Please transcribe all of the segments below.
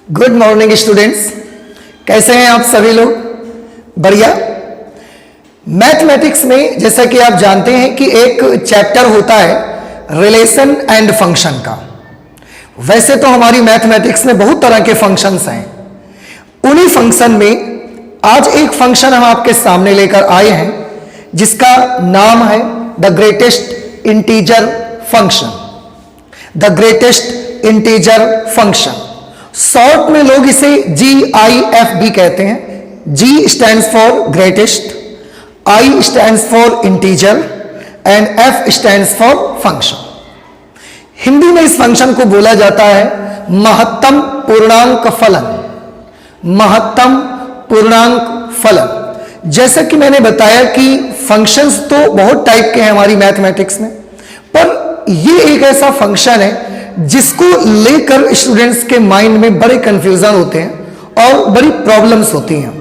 Good morning students, कैसे हैं आप सभी लोग? बढ़िया। मैथमेटिक्स में जैसा कि आप जानते हैं कि एक चैप्टर होता है रिलेशन एंड फंक्शन का। वैसे तो हमारी मैथमेटिक्स में बहुत तरह के फंक्शंस हैं। उन्हीं फंक्शन में आज एक फंक्शन हम आपके सामने लेकर आए हैं जिसका नाम है the greatest integer function. The greatest integer function, short में लोग इसे GIF भी कहते हैं। G stands for greatest, I stands for integer and F stands for function. Hindi में इस फंक्शन को बोला जाता है महत्तम पूर्णांक फलन। महत्तम पूर्णांक फलन। जैसा कि मैंने बताया कि फंक्शंस तो बहुत टाइप के हैं हमारी मैथमेटिक्स में, पर ये एक ऐसा फंक्शन है जिसको लेकर स्टूडेंट्स के माइंड में बड़े कंफ्यूजन होते हैं और बड़ी प्रॉब्लम्स होती हैं।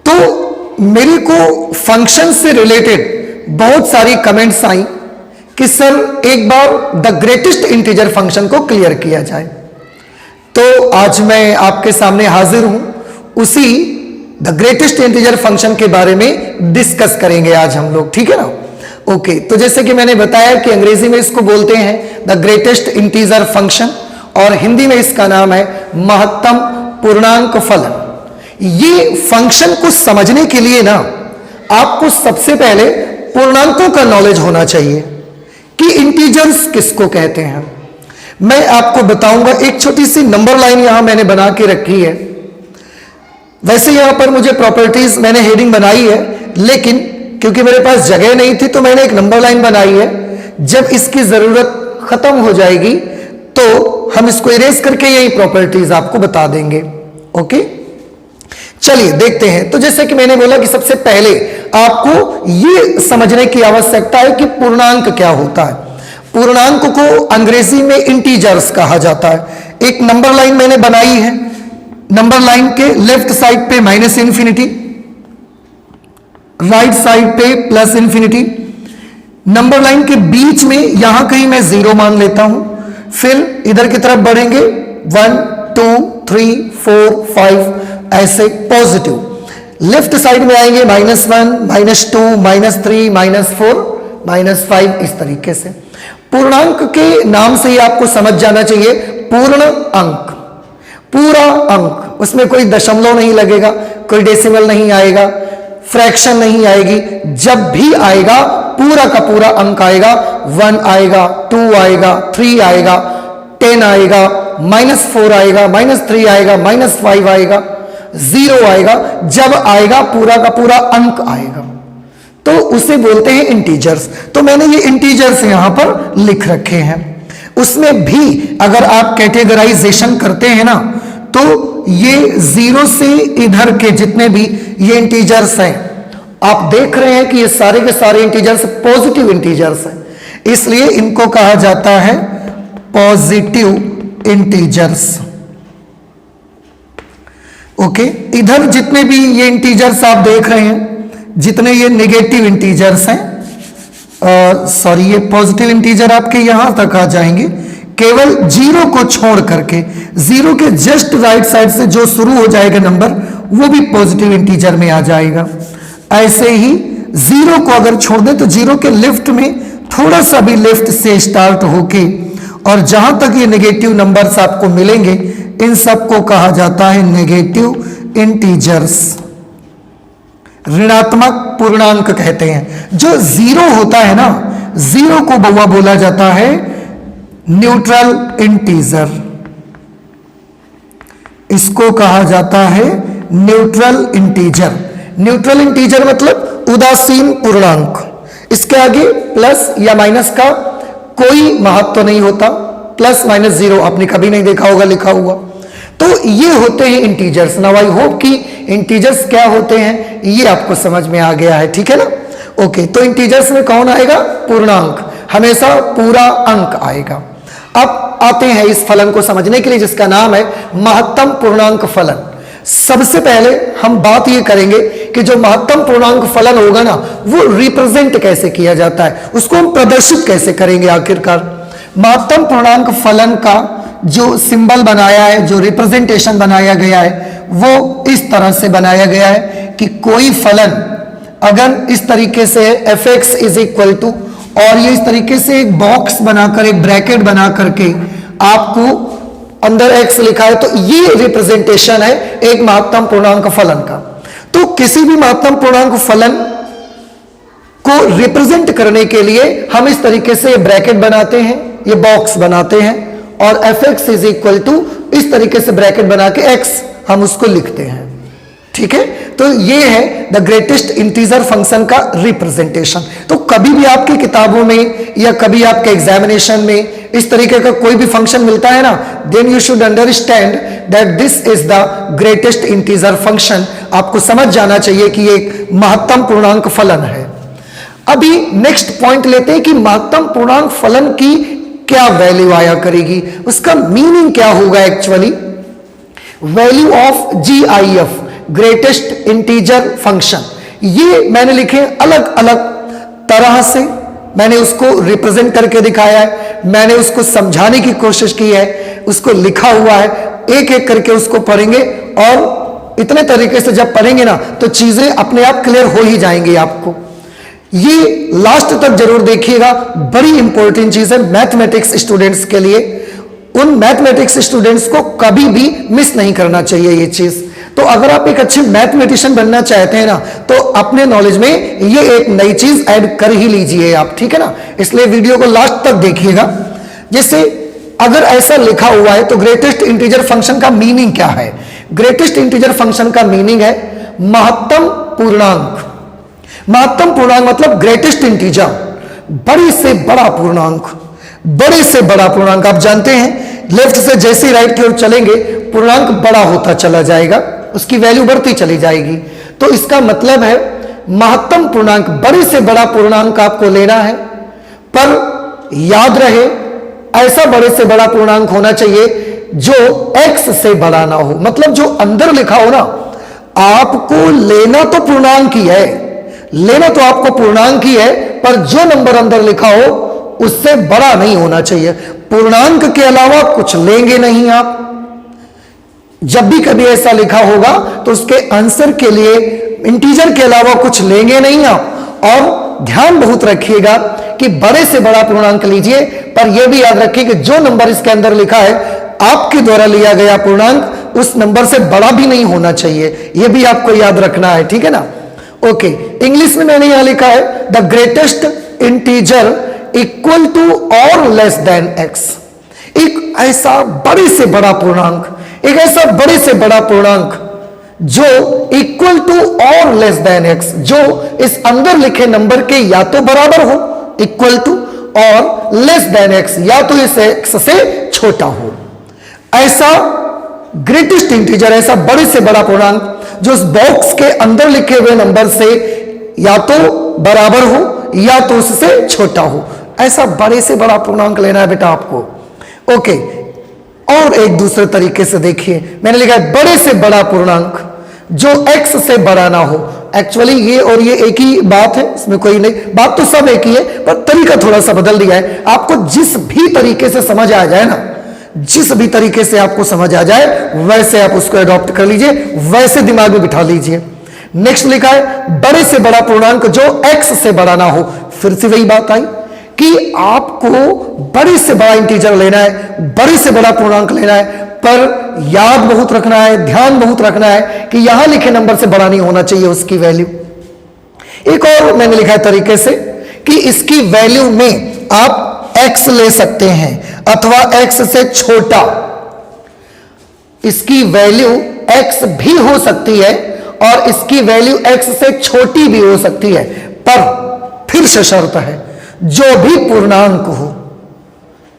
तो मेरे को फंक्शन से रिलेटेड बहुत सारी कमेंट्स आई कि सर एक बार द ग्रेटेस्ट इंटीजर फंक्शन को क्लियर किया जाए। तो आज मैं आपके सामने हाजिर हूं, उसी द ग्रेटेस्ट इंटीजर फंक्शन के बारे में डिस्कस करेंगे आज हम लोग, ठीक है ना? ओके, तो जैसे कि मैंने बताया कि अंग्रेजी में इसको बोलते हैं द ग्रेटेस्ट इंटीजर फंक्शन और हिंदी में इसका नाम है महत्तम पूर्णांक फलन। ये फंक्शन को समझने के लिए ना आपको सबसे पहले पूर्णांकों का नॉलेज होना चाहिए कि इंटीजर्स किसको कहते हैं। मैं आपको बताऊंगा, एक छोटी सी नंबर लाइन यहां मैंने बना के रखी है। वैसे यहां पर मुझे प्रॉपर्टीज मैंने हेडिंग बनाई है, लेकिन क्योंकि मेरे पास जगह नहीं थी तो मैंने एक नंबर लाइन बनाई है। जब इसकी जरूरत खत्म हो जाएगी तो हम इसको इरेज करके यही प्रॉपर्टीज आपको बता देंगे। ओके, चलिए देखते हैं। तो जैसे कि मैंने बोला कि सबसे पहले आपको ये समझने की आवश्यकता है कि पूर्णांक क्या होता है। पूर्णांक को अंग्रेजी में इंटीजर्स कहा जाता है। एक नंबर लाइन मैंने बनाई है। नंबर लाइन के लेफ्ट साइड पे माइनस इंफिनिटी, राइट साइड पे प्लस इंफिनिटी। नंबर लाइन के बीच में यहां कहीं मैं 0 मान लेता हूं। फिर इधर की तरफ बढ़ेंगे 1 2 3 4 5 ऐसे पॉजिटिव। लेफ्ट साइड में आएंगे -1 -2 -3 -4 -5 इस तरीके से। पूर्णांक के नाम से ही आपको समझ जाना चाहिए पूर्ण अंक, पूरा अंक। उसमें कोई दशमलव नहीं लगेगा, कोई डेसिमल नहीं आएगा, फ्रैक्शन नहीं आएगी। जब भी आएगा पूरा का पूरा अंक आएगा। 1 आएगा, 2 आएगा, 3 आएगा, 10 आएगा, -4 आएगा, -3 आएगा, -5 आएगा, 0 आएगा। जब आएगा पूरा का पूरा अंक आएगा तो उसे बोलते हैं इंटीजर्स। तो मैंने ये इंटीजर्स यहां पर लिख रखे हैं। उसमें भी अगर आप कैटेगराइजेशन करते हैं ना तो ये 0 से इधर के जितने भी ये इंटीजर्स हैं, आप देख रहे हैं कि ये सारे के सारे इंटीजर्स पॉजिटिव इंटीजर्स हैं, इसलिए इनको कहा जाता है पॉजिटिव इंटीजर्स। ओके, इधर जितने भी ये इंटीजर्स आप देख रहे हैं, जितने ये नेगेटिव इंटीजर्स हैं, सॉरी ये पॉजिटिव इंटीजर आपके यहां तक आ जाएंगे, केवल 0 को छोड़ करके। 0 के जस्ट राइट साइड से जो शुरू हो जाएगा नंबर वो भी पॉजिटिव इंटीजर में आ जाएगा। ऐसे ही 0 को अगर छोड़ दें तो 0 के लेफ्ट में थोड़ा सा भी लेफ्ट से स्टार्ट होके और जहां तक ये नेगेटिव नंबर्स आपको मिलेंगे इन सबको कहा जाता है नेगेटिव इंटीजर्स, ऋणात्मक पूर्णांक कहते हैं। जो 0 होता है ना, 0 को बउआ बोला जाता है न्यूट्रल इंटीजर। इसको कहा जाता है न्यूट्रल इंटीजर। न्यूट्रल इंटीजर मतलब उदासीन पूर्णांक। इसके आगे प्लस या माइनस का कोई महत्व नहीं होता। प्लस माइनस 0 आपने कभी नहीं देखा होगा लिखा हुआ। तो ये होते हैं इंटीजर्स। नाउ आई होप कि इंटीजर्स क्या होते हैं ये आपको समझ में आ गया है, ठीक है ना? ओके, तो इंटीजर्स में कौन आएगा? पूर्णांक, हमेशा पूरा अंक आएगा। अब आते हैं इस फलन को समझने के लिए जिसका नाम है महत्तम पूर्णांक फलन। सबसे पहले हम बात ये करेंगे कि जो महत्तम पूर्णांक फलन होगा ना वो रिप्रेजेंट कैसे किया जाता है, उसको हम प्रदर्शित कैसे करेंगे। आखिरकार महत्तम पूर्णांक फलन का जो सिंबल बनाया है, जो रिप्रेजेंटेशन बनाया गया है, वो इस तरह से बनाया गया है कि कोई फलन अगर इस तरीके से f x is equal to, और ये इस तरीके से एक बॉक्स बनाकर, एक ब्रैकेट बना करके आपको अंदर एक्स लिखा है, तो ये रिप्रेजेंटेशन है एक महत्तम पूर्णांक फलन का। तो किसी भी महत्तम पूर्णांक फलन को रिप्रेजेंट करने के लिए हम इस तरीके से ब्रैकेट बनाते हैं, ये बॉक्स बनाते हैं, और f x is equal to इस तरीके से ब्रैकेट बना के एक्स हम उसको लिखते हैं। ठीक है, तो ये है द ग्रेटेस्ट इंटीजर फंक्शन का रिप्रेजेंटेशन। तो कभी भी आपकी किताबों में या कभी आपके एग्जामिनेशन में इस तरीके का कोई भी फंक्शन मिलता है ना, then you should understand that this is the greatest integer function. आपको समझ जाना चाहिए कि ये एक महत्तम पूर्णांक फलन है। अभी नेक्स्ट पॉइंट लेते हैं कि महत्तम पूर्णांक फलन की क्या वैल्यू आया करेगी, उसका मीनिंग क्या होगा actually. Value of GIF, greatest integer function, ये मैंने लिखे अलग अलग तरह से, मैंने उसको रिप्रेजेंट करके दिखाया है, मैंने उसको समझाने की कोशिश की है, उसको लिखा हुआ है, एक एक करके उसको पढ़ेंगे, और इतने तरीके से जब पढ़ेंगे ना तो चीजें अपने आप क्लियर हो ही जाएंगी आपको। ये लास्ट तक जरूर देखिएगा, बड़ी इंपॉर्टेंट चीज है मैथमेटिक्स स्टूडेंट्स के लिए। उन मैथमेटिक्स स्टूडेंट्स को कभी भी मिस नहीं करना चाहिए ये चीज। तो अगर आप एक अच्छे मैथमेटिशियन बनना चाहते हैं ना, तो अपने नॉलेज में ये एक नई चीज ऐड कर ही लीजिए आप, ठीक है ना। इसलिए वीडियो को लास्ट तक देखिएगा। जैसे अगर ऐसा लिखा हुआ है तो ग्रेटेस्ट इंटीजर फंक्शन का मीनिंग क्या है। ग्रेटेस्ट इंटीजर फंक्शन का मीनिंग है महत्तम पूर्णांक। महत्तम पूर्णांक मतलब ग्रेटेस्ट इंटीजर, बड़े से बड़ा पूर्णांक, बड़े से बड़ा पूर्णांक। आप जानते हैं लेफ्ट से जैसे ही राइट की ओर चलेंगे पूर्णांक बड़ा होता चला जाएगा, उसकी वैल्यू बढ़ती चली जाएगी। तो इसका मतलब है महत्तम पूर्णांक, बड़े से बड़ा पूर्णांक आपको लेना है, पर याद रहे ऐसा बड़े से बड़ा पूर्णांक होना चाहिए जो x से बड़ा ना हो। मतलब जो अंदर लिखा हो ना, आपको लेना तो पूर्णांक ही है, लेना तो आपको पूर्णांक ही है, पर जो नंबर अंदर लिखा हो उससे बड़ा नहीं होना चाहिए। पूर्णांक के अलावा कुछ लेंगे नहीं आप। जब भी कभी ऐसा लिखा होगा तो उसके आंसर के लिए इंटीजर के अलावा कुछ लेंगे नहीं आप। और ध्यान बहुत रखिएगा कि बड़े से बड़ा पूर्णांक लीजिए, पर यह भी याद रखिए कि जो नंबर इसके अंदर लिखा है आपके द्वारा लिया गया पूर्णांक उस नंबर से बड़ा भी नहीं होना चाहिए, यह भी आपको याद रखना है, ठीक है ना। ओके, इंग्लिश में मैंने यहां लिखा है the greatest integer equal to और लेस देन एक्स। एक ऐसा बड़े से बड़ा पूर्णांक, एक ऐसा बड़े से बड़ा पूर्णांक जो इक्वल टू और लेस देन एक्स, जो इस अंदर लिखे नंबर के या तो बराबर हो, इक्वल टू, और लेस देन एक्स, या तो इस एक्स से छोटा हो। ऐसा ग्रेटेस्ट इंटीजर, ऐसा बड़े से बड़ा पूर्णांक जो उस बॉक्स के अंदर लिखे हुए नंबर से या तो बराबर हो या तो उससे छोटा हो, ऐसा बड़े से बड़ा पूर्णांक लेना है बेटा आपको। ओके, और एक दूसरे तरीके से देखिए, मैंने लिखा है बड़े से बड़ा पूर्णांक जो x से बड़ा ना हो। एक्चुअली ये और ये एक ही बात है, इसमें कोई नहीं, बात तो सब एक ही है, पर तरीका थोड़ा सा बदल दिया है। आपको जिस भी तरीके से समझ आ जाए ना, जिस भी तरीके से आपको समझ आ जाए वैसे आप उसको अडॉप्ट कर लीजिए, वैसे दिमाग में बिठा लीजिए। नेक्स्ट लिखा है बड़े से बड़ा पूर्णांक जो x से बड़ा ना हो। फिर से वही बात आई कि आपको बड़े से बड़ा इंटीजर लेना है, बड़े से बड़ा पूर्णांक लेना है, पर याद बहुत रखना है, ध्यान बहुत रखना है कि यहां लिखे नंबर से बड़ा नहीं होना चाहिए उसकी वैल्यू। एक और मैंने लिखा है तरीके से कि इसकी वैल्यू में आप x ले सकते हैं अथवा x से छोटा, इसकी वैल्यू x भी हो सकती है और इसकी वैल्यू x से छोटी भी हो सकती है, पर फिर से शर्त है जो भी पूर्णांक हो।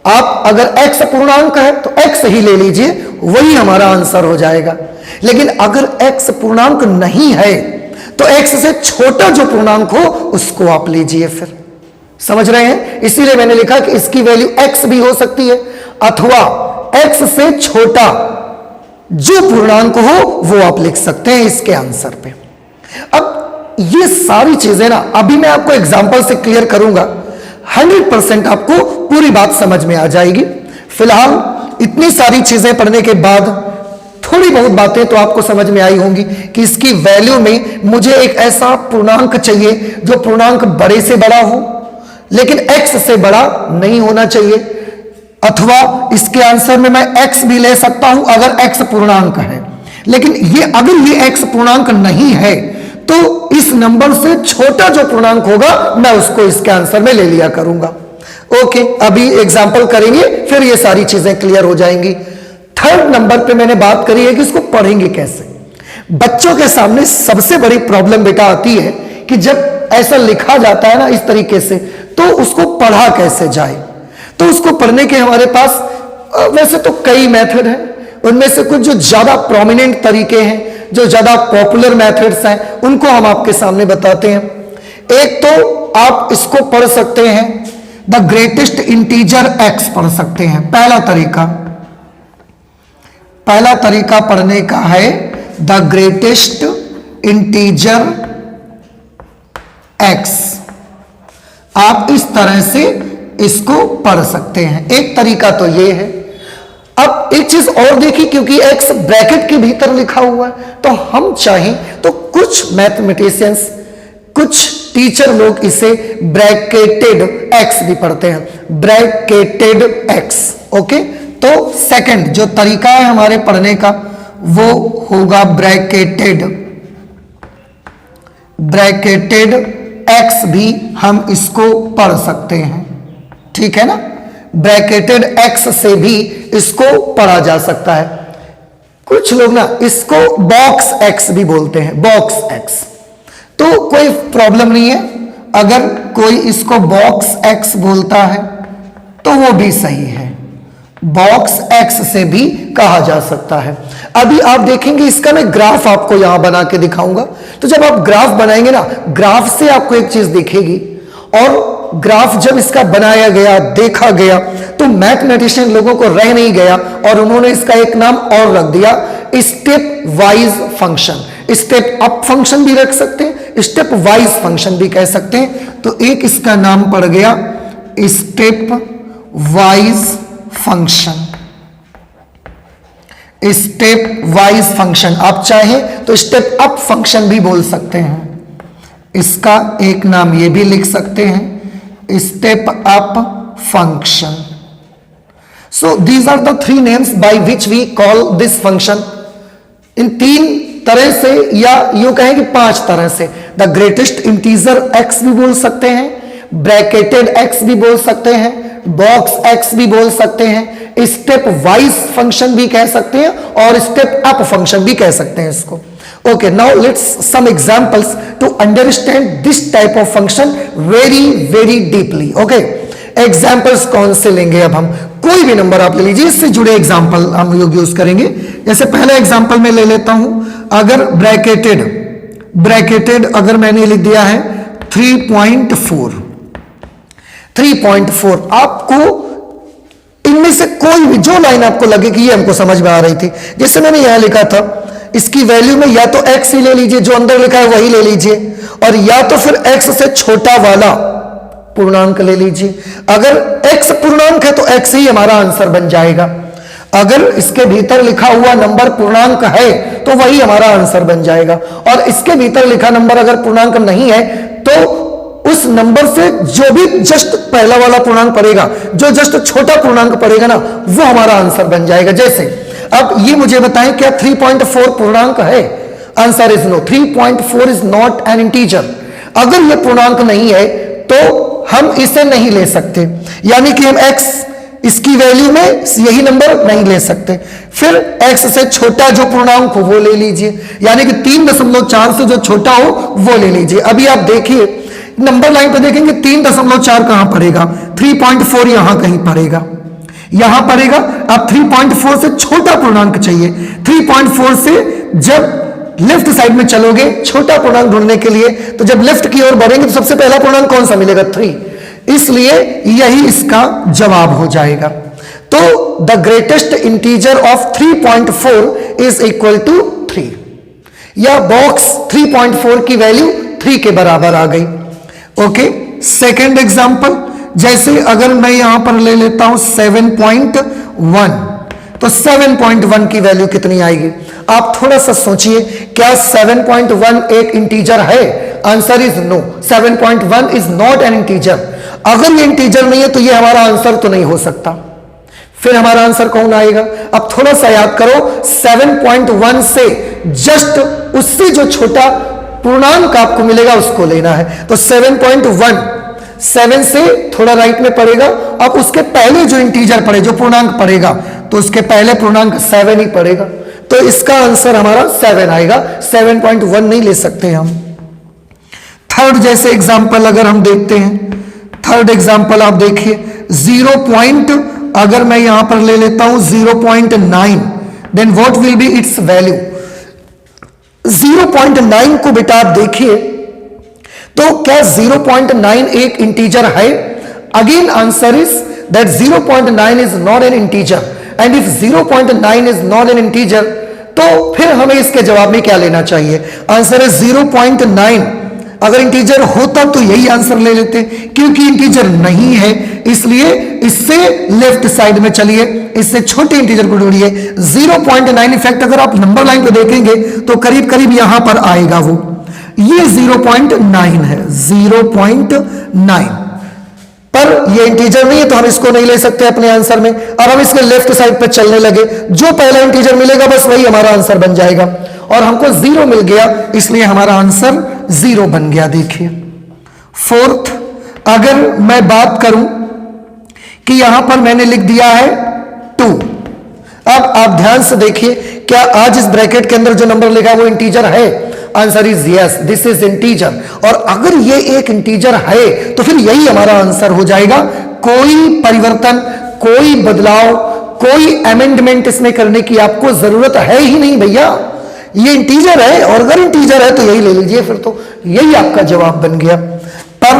आप अगर x पूर्णांक है तो x ही ले लीजिए, वही हमारा आंसर हो जाएगा। लेकिन अगर x पूर्णांक नहीं है तो x से छोटा जो पूर्णांक हो उसको आप लीजिए। फिर समझ रहे हैं, इसीलिए मैंने लिखा कि इसकी वैल्यू x भी हो सकती है अथवा x से छोटा जो पूर्णांक हो वो आप लिख सकते हैं इसके आंसर पे। अब ये सारी चीजें ना अभी मैं आपको एग्जांपल से क्लियर करूंगा, 100% आपको पूरी बात समझ में आ जाएगी। फिलहाल इतनी सारी चीजें पढ़ने के बाद थोड़ी बहुत बातें तो आपको समझ में आई होंगी कि इसकी वैल्यू में मुझे एक ऐसा पूर्णांक चाहिए जो पूर्णांक बड़े से बड़ा हो लेकिन x से बड़ा नहीं होना चाहिए, अथवा इसके आंसर में मैं x भी ले सकता हूं अगर x पूर्णांक है, लेकिन अगर ये x पूर्णांक नहीं है तो इस नंबर से छोटा जो पूर्णांक होगा मैं उसको इसके आंसर में ले लिया करूंगा। ओके, अभी एग्जाम्पल करेंगे फिर ये सारी चीजें क्लियर हो जाएंगी। थर्ड नंबर पे मैंने बात करी है कि इसको पढ़ेंगे कैसे। बच्चों के सामने सबसे बड़ी प्रॉब्लम बेटा आती है कि जब ऐसा लिखा जाता है ना इस तरीके से तो उसको पढ़ा कैसे जाए। तो उसको पढ़ने के हमारे पास वैसे तो कई मेथड हैं, उनमें से कुछ जो ज्यादा प्रोमिनेंट तरीके हैं, जो ज्यादा पॉपुलर मेथड्स हैं, उनको हम आपके सामने बताते हैं। एक तो आप इसको पढ़ सकते हैं द ग्रेटेस्ट इंटीजर एक्स पढ़ सकते हैं। पहला तरीका पढ़ने का है द ग्रेटेस्ट इंटीजर एक्स। आप इस तरह से इसको पढ़ सकते हैं। एक तरीका तो ये है। अब एक चीज और देखिए, क्योंकि एक्स ब्रैकेट के भीतर लिखा हुआ है तो हम चाहें तो कुछ मैथमेटिशियंस, कुछ टीचर लोग इसे ब्रैकेटेड एक्स भी पढ़ते हैं, ब्रैकेटेड एक्स। ओके, तो सेकंड जो तरीका है हमारे पढ़ने का वो होगा ब्रैकेटेड एक्स भी हम इसको पढ़ सकते हैं, ठीक है ना। ब्रैकेटेड एक्स से भी इसको पढ़ा जा सकता है। कुछ लोग ना इसको बॉक्स एक्स भी बोलते हैं, बॉक्स एक्स। तो कोई प्रॉब्लम नहीं है, अगर कोई इसको बॉक्स एक्स बोलता है तो वो भी सही है, बॉक्स एक्स से भी कहा जा सकता है। अभी आप देखेंगे इसका मैं ग्राफ आपको यहां बना के दिखाऊंगा। तो जब आप ग्राफ बनाएंगे ना, ग्राफ से आपको एक चीज दिखेगी, और ग्राफ जब इसका बनाया गया, देखा गया, तो मैथमेटिशियन लोगों को रह नहीं गया और उन्होंने इसका एक नाम और रख दिया, step wise function. Step up function भी रख सकते हैं, स्टेप वाइज फंक्शन भी कह सकते हैं। तो एक इसका नाम पड़ गया step wise function. Step wise function, आप चाहें तो स्टेप अप फंक्शन भी बोल सकते हैं। इसका एक नाम ये भी लिख सकते हैं, step up function. So these are the three names by which we call this function. इन तीन तरह से, या यूं कहें कि पांच तरह से, द ग्रेटेस्ट इंटीजर एक्स भी बोल सकते हैं, ब्रैकेटेड एक्स भी बोल सकते हैं, बॉक्स एक्स भी बोल सकते हैं, स्टेप वाइज फंक्शन भी कह सकते हैं, और स्टेप अप फंक्शन भी कह सकते हैं इसको। Okay, now let's some examples to understand this type of function very very deeply. Okay, examples कौन से लेंगे? अब हम कोई भी नंबर आप ले लीजिए, इससे जुड़े एग्जांपल हम लोग यूज करेंगे। जैसे पहला एग्जांपल मैं ले लेता हूं, अगर ब्रैकेटेड अगर मैंने लिख दिया है 3.4, आपको इनमें से कोई भी जो लाइन आपको लगे कि ये हमको समझ में आ रही थी, जैसे मैंने यहां लिखा था, इसकी वैल्यू में या तो x ही ले लीजिए, जो अंदर लिखा है वही ले लीजिए, और या तो फिर x से छोटा वाला पूर्णांक ले लीजिए। अगर x पूर्णांक है तो x ही हमारा आंसर बन जाएगा। अगर इसके भीतर लिखा हुआ नंबर पूर्णांक है तो वही हमारा आंसर बन जाएगा, और इसके भीतर लिखा नंबर अगर पूर्णांक नहीं है तो उस नंबर से जो भी जस्ट पहला वाला पूर्णांक पड़ेगा, जो जस्ट छोटा पूर्णांक पड़ेगा ना, वो हमारा आंसर बन जाएगा। जैसे अब ये मुझे बताएं, क्या 3.4 पूर्णांक है? Answer is no, 3.4 is not an integer. अगर ये पूर्णांक नहीं है तो हम इसे नहीं ले सकते, यानी कि हम x इसकी वैल्यू में यही नंबर नहीं ले सकते। फिर x से छोटा जो पूर्णांक हो वो ले लीजिए, यानी कि 3.4 से जो छोटा हो वो ले लीजिए। अभी आप देखिए नंबर लाइन पे देखेंगे 3.4 कहां पड़ेगा, 3.4 यहां कहीं पड़ेगा, यहां पड़ेगा। अब 3.4 से छोटा पूर्णांक चाहिए। 3.4 से जब लेफ्ट साइड में चलोगे छोटा पूर्णांक ढूंढने के लिए, तो जब लेफ्ट की ओर बढ़ेंगे तो सबसे पहला पूर्णांक कौन सा मिलेगा? 3। इसलिए यही इसका जवाब हो जाएगा। तो the greatest integer of 3.4 is equal to 3, या बॉक्स 3.4 की वैल्यू 3 के बराबर आ गई। ओके, सेकेंड एग्जांपल, जैसे अगर मैं यहां पर ले लेता हूं 7.1, तो 7.1 की वैल्यू कितनी आएगी? आप थोड़ा सा सोचिए, क्या 7.1 एक इंटीजर है? Answer is no, 7.1 is not an integer. अगर ये इंटीजर नहीं है तो ये हमारा आंसर तो नहीं हो सकता। फिर हमारा आंसर कौन आएगा? अब थोड़ा सा याद करो, 7.1 से जस्ट उससे जो छोटा पूर्णांक आपको मिलेगा उसको लेना है। तो 7.1 7 से थोड़ा राइट में पड़ेगा, अब उसके पहले जो इंटीजर पड़े, जो पूर्णांक पड़ेगा, तो उसके पहले पूर्णांक 7 ही पड़ेगा। तो इसका आंसर हमारा 7 आएगा, 7.1 नहीं ले सकते हम। थर्ड जैसे एग्जांपल अगर हम देखते हैं, थर्ड एग्जांपल आप देखिए, 0. अगर मैं यहां पर ले लेता हूं 0.9, then what will be its value? 0.9 को बेटा आप देखिए, तो क्या 0.9 एक इंटीजर है? Again answer is that 0.9 is not an integer, and if 0.9 is not an integer, तो फिर हमें इसके जवाब में क्या लेना चाहिए? आंसर है 0.9। अगर इंटीजर होता तो यही आंसर ले लेते, क्योंकि इंटीजर नहीं है, इसलिए इससे लेफ्ट साइड में चलिए, इससे छोटे इंटीजर को ढूंढिए। 0.9 इफेक्ट अगर आप नंबर लाइन पे देखेंगे तो करीब करीब यहां पर आएगा वो, ये 0.9 है, 0.9, पर ये इंटीजर नहीं है तो हम इसको नहीं ले सकते अपने आंसर में। अब हम इसके लेफ्ट साइड पे चलने लगे, जो पहला इंटीजर मिलेगा बस वही हमारा आंसर बन जाएगा, और हमको 0 मिल गया, इसलिए हमारा आंसर 0 बन गया। देखिए फोर्थ, अगर मैं बात करूं कि यहां पर मैंने लिख दिया है 2, अब आप ध्यान से देखिए, क्या आज इस ब्रैकेट के अंदर जो नंबर लिखा है वो इंटीजर है? Answer is yes, this is integer. और अगर ये एक इंटीजर है तो फिर यही हमारा आंसर हो जाएगा। कोई परिवर्तन, कोई बदलाव, कोई अमेंडमेंट इसमें करने की आपको जरूरत है ही नहीं भैया, ये इंटीजर है, और अगर इंटीजर है तो यही ले लीजिए, फिर तो यही आपका जवाब बन गया। पर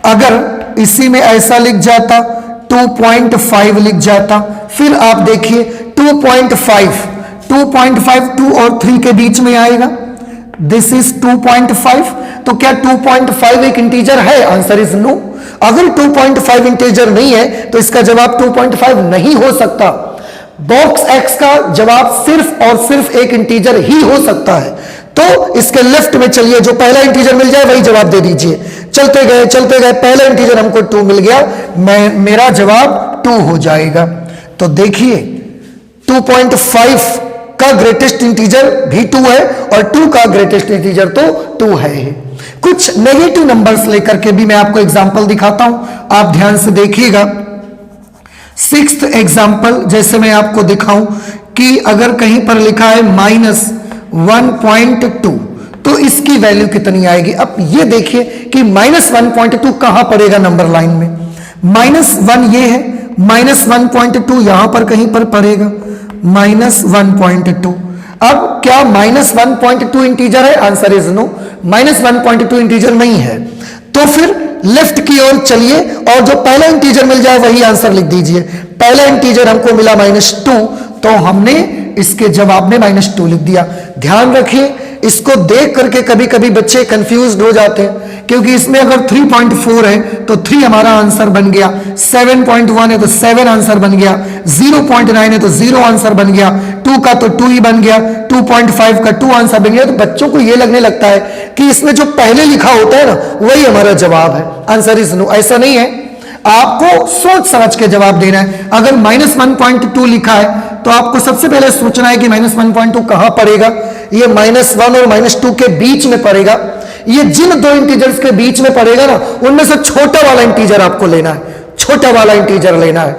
अगर इसी में ऐसा लिख जाता, 2.5 लिख जाता, फिर आप देखिए 2.5 2 और 3 के बीच में आएगा, दिस इज 2.5, तो क्या 2.5 एक इंटीजर है? Answer is no. अगर 2.5 इंटीजर नहीं है तो इसका जवाब 2.5 नहीं हो सकता। बॉक्स एक्स का जवाब सिर्फ और सिर्फ एक इंटीजर ही हो सकता है। तो इसके लेफ्ट में चलिए, जो पहला इंटीजर मिल जाए वही जवाब दे दीजिए। चलते गए, पहला इंटीजर हमको 2 मिल गया, मेरा जवाब 2 हो जाएगा। तो देखिए 2.5 का ग्रेटेस्ट इंटीजर भी 2 है, और 2 का ग्रेटेस्ट इंटीजर तो 2 है ही। कुछ नेगेटिव नंबर्स लेकर के भी मैं आपको एग्जांपल दिखाता हूं, आप ध्यान से देखिएगा। 6th एग्जांपल जैसे मैं आपको दिखाऊं कि अगर कहीं पर लिखा है -1.2, तो इसकी वैल्यू कितनी आएगी? अब ये देखिए कि -1.2 कहां पड़ेगा नंबर लाइन में? -1 ये है, -1.2 यहां पर कहीं पर पड़ेगा, -1.2। अब क्या -1.2 इंटीजर है? आंसर इज नो, -1.2 इंटीजर नहीं है। तो फिर लेफ्ट की ओर चलिए, और जो पहला इंटीजर मिल जाए वही आंसर लिख दीजिए। पहला इंटीजर हमको मिला -2, तो हमने इसके जवाब में -2 लिख दिया। ध्यान रखिए, इसको देख करके कभी कभी बच्चे कंफ्यूज्ड हो जाते हैं, क्योंकि इसमें अगर 3.4 है तो 3 हमारा आंसर बन गया, 7.1 है तो 7 आंसर बन गया, 0.9 है तो 0 आंसर बन गया, 2 का तो 2 ही बन गया, 2.5 का 2 आंसर बन गया। तो बच्चों को यह लगने लगता है कि इसमें जो पहले लिखा होता है ना वही हमारा जवाब है। आंसर इज नो, ऐसा नहीं है, आपको सोच समझ के जवाब देना है। अगर -1.2 लिखा है तो आपको सबसे पहले सोचना है कि -1.2 कहां पड़ेगा। ये -1 और -2 के बीच में पड़ेगा, ये जिन दो इंटीजर्स के बीच में पड़ेगा ना, उनमें से छोटा वाला इंटीजर आपको लेना है, छोटा वाला इंटीजर लेना है।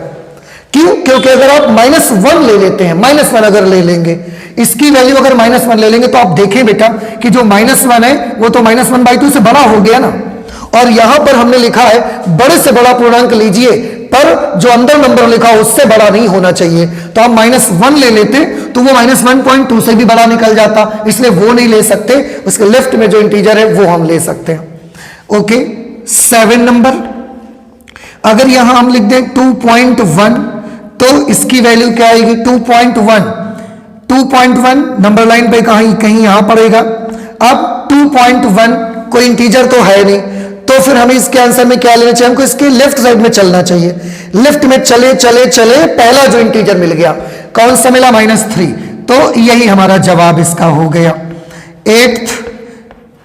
क्यों? क्योंकि अगर आप -1 ले लेते हैं, -1 अगर ले लेंगे, इसकी वैल्यू अगर -1 ले लेंगे, तो आप देखें बेटा कि जो -1 है वो तो -1/2 से बड़ा हो गया ना, और यहां पर हमने लिखा है बड़े से बड़ा पूर्णांक लीजिए, पर जो अंदर नंबर लिखा हो उससे बड़ा नहीं होना चाहिए। तो हम -1 ले लेते तो वो -1.2 से भी बड़ा निकल जाता, इसलिए वो नहीं ले सकते। उसके लेफ्ट में जो इंटीजर है वो हम ले सकते हैं। ओके, 7 नंबर, अगर यहां हम लिख दें 2.1, तो इसकी वैल्यू क्या आएगी? 2.1 नंबर लाइन पे कहीं यहां पड़ेगा। अब 2.1 कोई इंटीजर तो है नहीं, तो फिर हमें इसके आंसर में क्या लेना चाहिए? हमको इसके लेफ्ट साइड में चलना चाहिए। लेफ्ट में चले, पहला जो इंटीजर मिल गया, कौन सा मिला? -3। तो यही हमारा जवाब इसका हो गया। 8th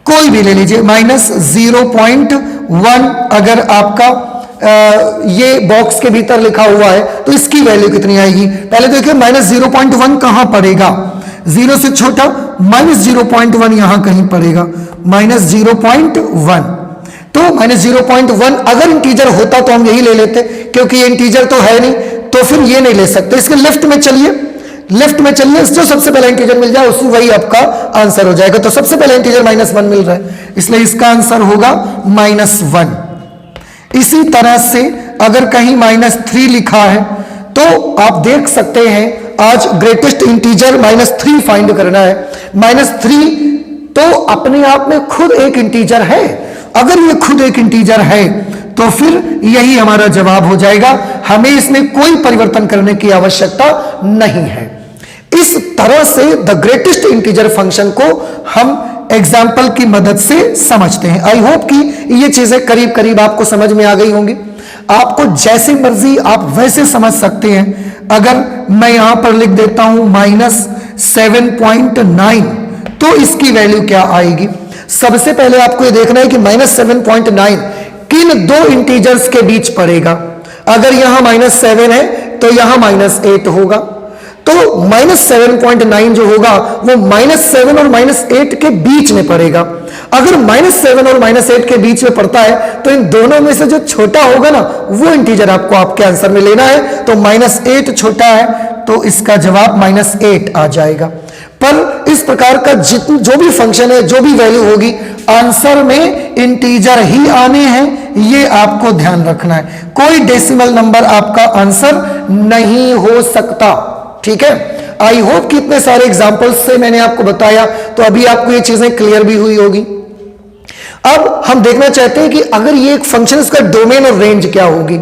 कोई भी ले लीजिए, -0.1 अगर आपका ये बॉक्स के भीतर लिखा हुआ है तो इसकी वैल्यू कितनी आएगी? पहले देखिए -0.1 कहां पड़ेगा? 0 से छोटा -0.1 यहां कहीं पड़ेगा, -0.1। तो -0.1 अगर इंटीजर होता तो हम यही ले लेते, क्योंकि ये इंटीजर तो है नहीं, तो फिर ये नहीं ले सकते। इसके लेफ्ट में चलिए, लेफ्ट में चलिए, जो सबसे पहला इंटीजर मिल जाए उसी वही आपका आंसर हो जाएगा। तो सबसे पहला इंटीजर -1 मिल रहा है, इसलिए इसका आंसर होगा -1। इसी तरह से अगर कहीं -3 लिखा है तो आप देख सकते हैं, आज ग्रेटेस्ट इंटीजर -3 फाइंड करना है। -3 तो अपने आप में खुद एक इंटीजर है, अगर ये खुद एक इंटीजर है तो फिर यही हमारा जवाब हो जाएगा, हमें इसमें कोई परिवर्तन करने की आवश्यकता नहीं है। इस तरह से द ग्रेटेस्ट इंटीजर फंक्शन को हम एग्जाम्पल की मदद से समझते हैं। आई होप कि ये चीजें करीब करीब आपको समझ में आ गई होंगी। आपको जैसी मर्जी आप वैसे समझ सकते हैं। अगर मैं यहां पर लिख देता हूं -7.9 तो इसकी वैल्यू क्या आएगी? सबसे पहले आपको ये देखना है कि -7.9 किन दो इंटीजर्स के बीच पड़ेगा। अगर यहां -7 है तो यहां -8 होगा, तो -7.9 जो होगा वो -7 और -8 के बीच में पड़ेगा। अगर -7 और -8 के बीच में पड़ता है तो इन दोनों में से जो छोटा होगा ना वो इंटीजर आपको आपके आंसर में लेना है। तो -8 छोटा है तो इसका जवाब -8 आ जाएगा। पर इस प्रकार का जो भी फंक्शन है, जो भी वैल्यू होगी, आंसर में इंटीजर ही आने हैं, ये आपको ध्यान रखना है। कोई डेसिमल नंबर आपका आंसर नहीं हो सकता। ठीक है, आई होप कि इतने सारे एग्जांपल्स से मैंने आपको बताया तो अभी आपको ये चीजें क्लियर भी हुई होगी। अब हम देखना चाहते हैं कि अगर ये एक फंक्शन, इसका डोमेन और रेंज क्या होगी।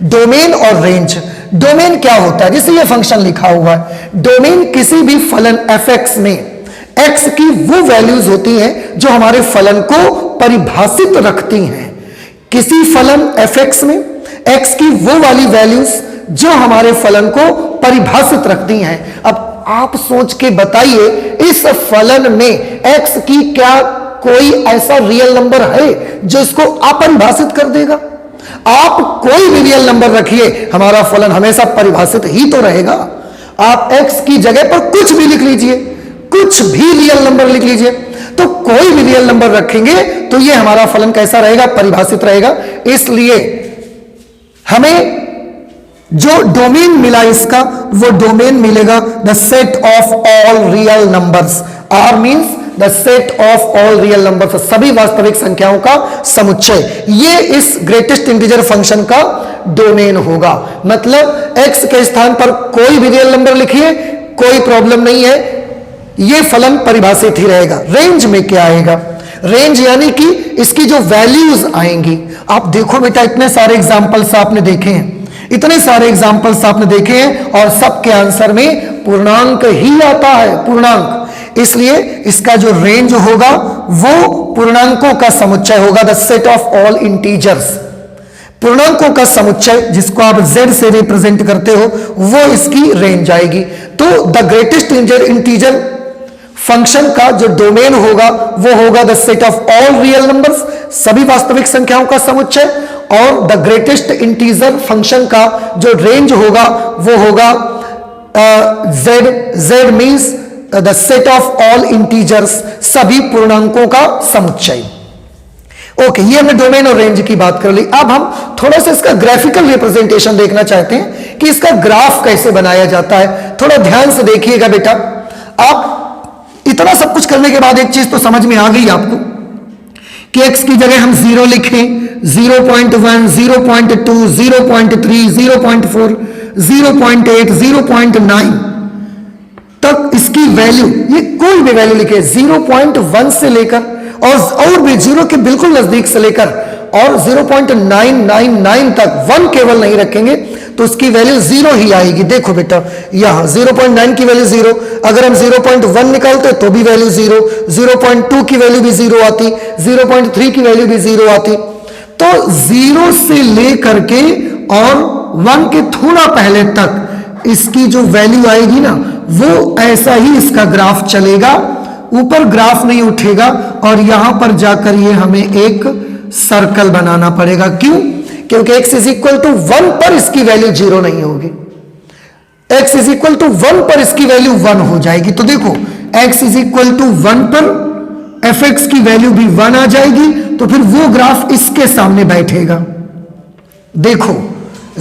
डोमेन और रेंज, डोमेन क्या होता है? जैसे ये फंक्शन लिखा हुआ है, डोमेन किसी भी फलन fx में x की वो वैल्यूज होती हैं जो हमारे फलन को परिभाषित रखती हैं। किसी फलन fx में x की वो वाली वैल्यूज जो हमारे फलन को परिभाषित रखती हैं। अब आप सोच के बताइए, इस फलन में x की क्या कोई ऐसा रियल नंबर है जो इसको अपरिभाषित कर देगा? आप कोई भी रियल नंबर रखिए, हमारा फलन हमेशा परिभाषित ही तो रहेगा। आप x की जगह पर कुछ भी लिख लीजिए, कुछ भी रियल नंबर लिख लीजिए, तो कोई भी रियल नंबर रखेंगे तो ये हमारा फलन कैसा रहेगा? परिभाषित रहेगा। इसलिए हमें जो डोमेन मिला इसका, वो डोमेन मिलेगा the set of all real numbers. R means the set of all real numbers, सभी वास्तविक संख्याओं का समुच्चय। ये इस ग्रेटेस्ट इंटीजर फंक्शन का डोमेन होगा। मतलब x के स्थान पर कोई भी रियल नंबर लिखिए, कोई प्रॉब्लम नहीं है, ये फलन परिभाषित ही रहेगा। रेंज में क्या आएगा? रेंज यानी कि इसकी जो वैल्यूज आएंगी। आप देखो बेटा, इतने सारे एग्जाम्पल्स आपने देखे हैं, इतने सारे एग्जाम्पल्स आपने देखे हैं और सबके आंसर में पूर्णांक ही आता है, पूर्णांक। इसलिए इसका जो रेंज होगा वो पूर्णांकों का समुच्चय होगा, the set of all integers. पूर्णांकों का समुच्चय जिसको आप z से रिप्रेजेंट करते हो, वो इसकी रेंज आएगी। तो द ग्रेटेस्ट इंटीजर फंक्शन का जो डोमेन होगा वो होगा the set of all real numbers, सभी वास्तविक संख्याओं का समुच्चय। और द ग्रेटेस्ट इंटीजर फंक्शन का जो रेंज होगा वो होगा z means the set of all integers, सभी पूर्णांकों का समुच्चय। ओके, ये हमने डोमेन और रेंज की बात कर ली। अब हम थोड़ा सा इसका ग्राफिकल रिप्रेजेंटेशन देखना चाहते हैं कि इसका ग्राफ कैसे बनाया जाता है। थोड़ा ध्यान से देखिएगा बेटा। आप इतना सब कुछ करने के बाद एक चीज तो समझ में आ गई आपको कि x की जगह हम 0 लिखें, 0.1, 0.2, 0.3, 0.4, 0.8, 0.9 तक इसकी वैल्यू, ये कोई भी वैल्यू लिखे, 0.1 से लेकर और भी 0 के बिल्कुल नजदीक से लेकर और 0.999 तक, 1 केवल नहीं रखेंगे तो उसकी वैल्यू 0 ही आएगी। देखो बेटा, यहां 0.9 की वैल्यू 0, अगर हम 0.1 निकालते तो भी वैल्यू 0, 0.2 की वैल्यू भी 0 आती, 0.3 की वैल्यू भी 0 आती। तो 0 से लेकर के और 1 के थोड़ा पहले तक इसकी जो वैल्यू आएगी ना वो ऐसा ही इसका ग्राफ चलेगा, ऊपर ग्राफ नहीं उठेगा और यहां पर जाकर ये हमें एक सर्कल बनाना पड़ेगा। क्यों? क्योंकि x इज इक्वल टू 1 पर इसकी वैल्यू 0 नहीं होगी, x इज इक्वल टू 1 पर इसकी वैल्यू 1 हो जाएगी। तो देखो x इज इक्वल टू 1 पर fx की वैल्यू भी 1 आ जाएगी, तो फिर वो ग्राफ इसके सामने बैठेगा। देखो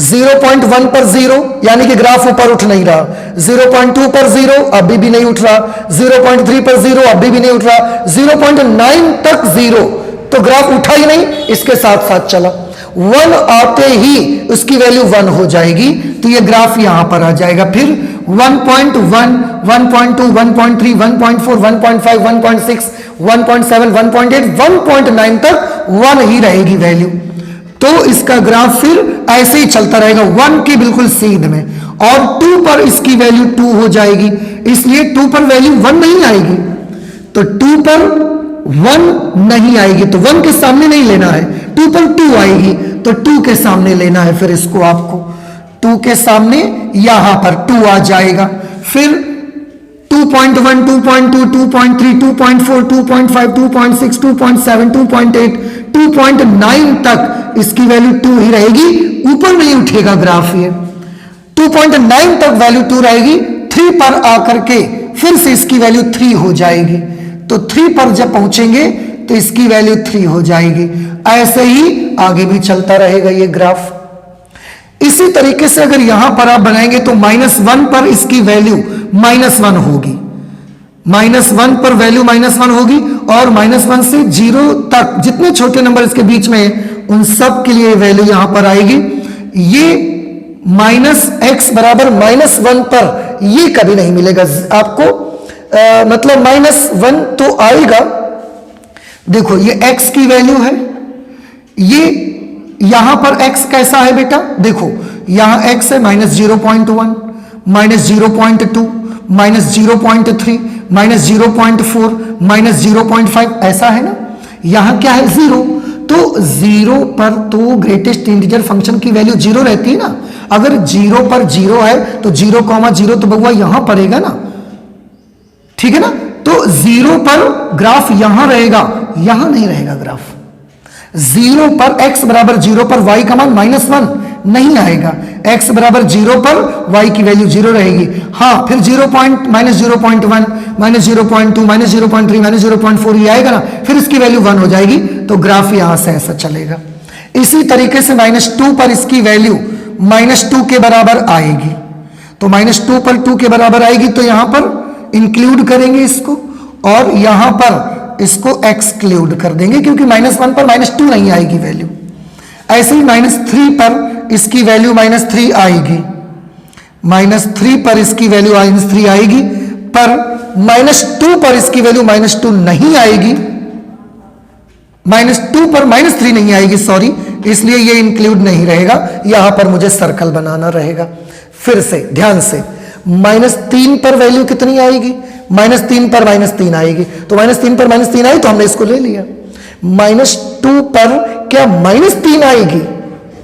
0.1 पर 0 यानी कि ग्राफ ऊपर उठ नहीं रहा, 0.2 पर 0 अभी भी नहीं उठ रहा, 0.3 पर 0 अभी भी नहीं उठ रहा, 0.9 तक 0, तो ग्राफ उठा ही नहीं, इसके साथ साथ चला। 1 आते ही उसकी वैल्यू 1 हो जाएगी, तो ये ग्राफ यहां पर आ जाएगा। फिर 1.1, 1.2, 1.3, 1.4, 1.5, 1.6, 1.7, 1.8, 1.9 तक 1 ही रहेगी वैल्यू। तो इसका ग्राफ फिर ऐसे ही चलता रहेगा 1 के बिल्कुल सीध में, और 2 पर इसकी वैल्यू 2 हो जाएगी, इसलिए 2 पर वैल्यू 1 नहीं आएगी, तो 2 पर 1 नहीं आएगी, तो 1 के सामने नहीं लेना है। 2 पर 2 आएगी, तो 2 के सामने लेना है, फिर इसको आपको 2 के सामने यहां पर 2 आ जाएगा। फिर 2.1, 2.2, 2.3, 2.4, 2.5, 2.6, 2.7, 2.8, 2.9 तक इसकी वैल्यू 2 ही रहेगी, ऊपर नहीं उठेगा ग्राफ। ये 2.9 तक वैल्यू 2 रहेगी, 3 पर आकर के फिर से इसकी वैल्यू 3 हो जाएगी, तो 3 पर जब पहुंचेंगे तो इसकी वैल्यू 3 हो जाएगी। ऐसे ही आगे भी चलता रहेगा ये ग्राफ। इसी तरीके से अगर यहां पर आप बनाएंगे तो -1 पर इसकी वैल्यू -1 होगी, -1 पर वैल्यू -1 होगी, और -1 से 0 तक जितने छोटे नंबर इसके बीच में है उन सब के लिए वैल्यू यहां पर आएगी। ये -x बराबर -1 पर ये कभी नहीं मिलेगा आपको, मतलब -1 तो आएगा। देखो ये x की वैल्यू है, ये यहां पर x कैसा है बेटा, देखो यहां x है -0.1, -0.2, -0.3, -0.4, -0.5, ऐसा है ना। यहां क्या है 0, तो 0 पर तो ग्रेटेस्ट इंटीजर फंक्शन की वैल्यू 0 रहती है ना। अगर 0 पर 0 है तो 0,0 तो बउआ यहां पड़ेगा ना, ठीक है ना। तो 0 पर ग्राफ यहां रहेगा, यहां नहीं रहेगा ग्राफ। 0 पर x बराबर 0 पर y का मान -1 नहीं आएगा, x बराबर 0 पर y की वैल्यू 0 रहेगी। हाँ, फिर -0.1, -0.2, -0.3, -0.4 ये आएगा ना, फिर इसकी वैल्यू 1 हो जाएगी, तो ग्राफ यहां से ऐसा चलेगा। इसी तरीके से -2 पर इसकी वैल्यू -2 के बराबर आएगी, तो -2 पर 2 के बराबर आएगी, तो यहां पर इंक्लूड करेंगे इसको, और यहां पर इसको एक्सक्लूड कर देंगे, क्योंकि -1 पर -2 नहीं आएगी वैल्यू। ऐसे ही -3 पर इसकी वैल्यू -3 आएगी, -3 पर इसकी वैल्यू -3 आएगी, पर -2 पर इसकी वैल्यू -2 नहीं आएगी, -2 पर -3 नहीं आएगी, सॉरी, इसलिए ये इंक्लूड नहीं रहेगा, यहां पर मुझे सर्कल बनाना रहेगा। फिर से ध्यान से, -3 पर वैल्यू कितनी आएगी, -3 पर -3 आएगी, तो -3 पर -3 आई तो हमने इसको ले लिया। -2 पर क्या -3 आएगी,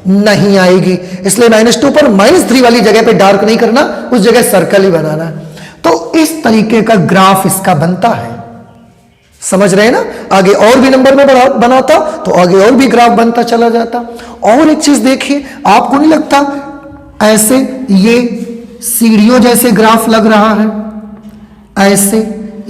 नहीं आएगी, इसलिए -2 पर -3 वाली जगह पे डार्क नहीं करना, उस जगह सर्कल ही बनाना है। तो इस तरीके का ग्राफ इसका बनता है, समझ रहे हैं ना। आगे और भी नंबर में बनाता तो आगे और भी ग्राफ बनता चला जाता। और एक चीज देखिए, आपको नहीं लगता ऐसे ये सीढ़ियों जैसे ग्राफ लग रहा है, ऐसे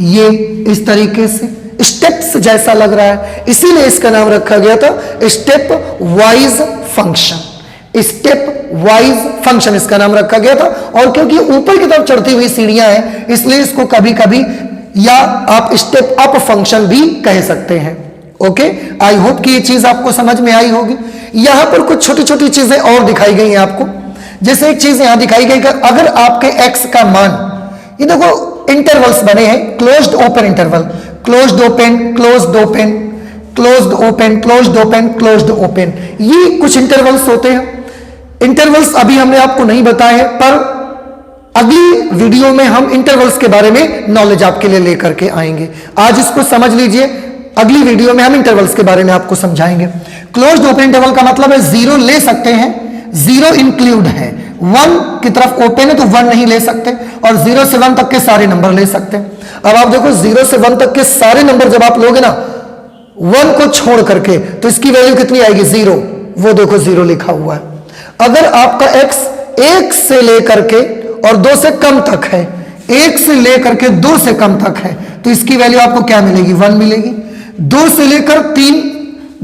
ये इस तरीके से स्टेप्स जैसा लग रहा है, इसीलिए इसका नाम रखा गया था step wise function. Step wise function इसका नाम रखा गया था, और क्योंकि ऊपर की तरफ चढ़ती हुई सीढ़ियां हैं, इसलिए इसको कभी कभी या आप स्टेप अप फंक्शन भी कह सकते हैं। ओके, आई होप कि ये चीज आपको समझ में आई होगी। यहां पर कुछ छोटी छोटी चीजें और दिखाई गई हैं आपको, जैसे एक चीज यहां दिखाई गई कि अगर आपके x का मान, ये देखो इंटरवल्स बने हैं, closed open interval, closed open, closed open, closed open, closed open, closed open, ये कुछ इंटरवल्स होते हैं। इंटरवल्स अभी हमने आपको नहीं बताए हैं, पर अगली वीडियो में हम इंटरवल्स के बारे में नॉलेज आपके लिए लेकर के आएंगे। आज इसको समझ लीजिए, अगली वीडियो में हम इंटरवल्स के बारे में आपको समझाएंगे। क्लोज्ड ओपन इंटरवल का मतलब है 0 ले सकते हैं, 0 इंक्लूड है, 1 की तरफ ओपन है तो 1 नहीं ले सकते, और 0 से 1 तक के सारे नंबर ले सकते हैं। अब आप देखो 0 से 1 तक के सारे नंबर जब आप लोगे ना 1 को छोड़ करके, तो इसकी वैल्यू कितनी आएगी? 0। वो देखो 0 लिखा हुआ है। अगर आपका x 1 से लेकर के और 2 से कम तक है, 1 से लेकर के 2 से कम तक है, तो इसकी वैल्यू आपको क्या मिलेगी? 1 मिलेगी। 2 से लेकर 3,